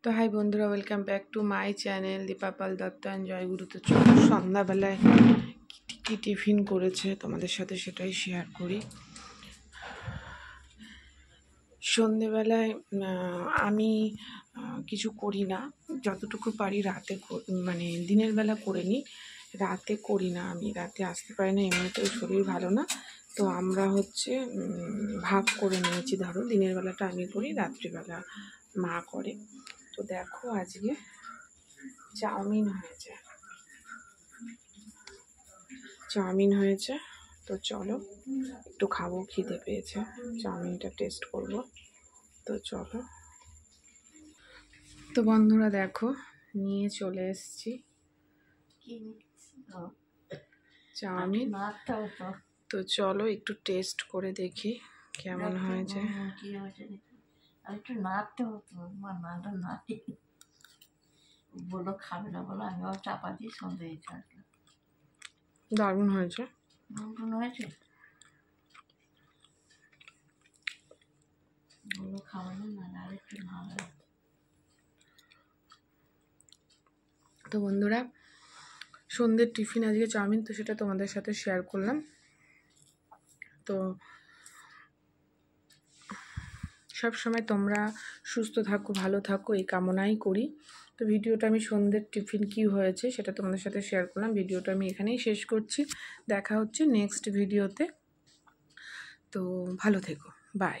তো হাই বন্ধুরা, welcome back to my channel Dipa Pal Dutta and Joyguru. তো চলো সন্ধ্যাবেলায় কী টিফিন করেছে তোমাদের সাথে সেটাই শেয়ার করি। সন্ধেবেলায় আমি কিছু করি না, যতটুকু পারি রাতে মানে দিনের বেলা করে নিই, রাতে করি না। আমি রাতে আসতে পারি না, এমনিতেও শরীর ভালো না। তো আমরা ভাগ করে নিয়েছি, ধরো দিনের বেলাটা আমি করি, রাত্রিবেলা মা করে। তো দেখো আজকে চাউমিন হয়েছে। তো চলো একটু খাবো, খিদে পেয়েছে, চাউমিনটা টেস্ট করব। তো চলো। তো বন্ধুরা দেখো নিয়ে চলে এসেছি চাউমিন। তো চলো একটু টেস্ট করে দেখি কেমন হয়েছে। একটু নাড়তে হতো, বললো খাবে না বলো, আমি আবার চাপা দিয়ে সন্ধে দিতে আসলাম। দারুণ হয়েছে। বললো খাবে না, আর একটু ভালো। তো বন্ধুরা সন্ধ্যের টিফিন আজকে চাউমিন, তো সেটা তোমাদের সাথে শেয়ার করলাম। তো সব সময় তোমরা সুস্থ থাকো, ভালো থাকো, এই কামনাই করি। তো ভিডিওটা আমি সন্ধ্যের টিফিন কি হয়েছে সেটা তোমাদের সাথে শেয়ার করলাম। ভিডিওটা আমি এখানেই শেষ করছি, দেখা হচ্ছে নেক্সট ভিডিওতে। তো ভালো থেকো, বাই।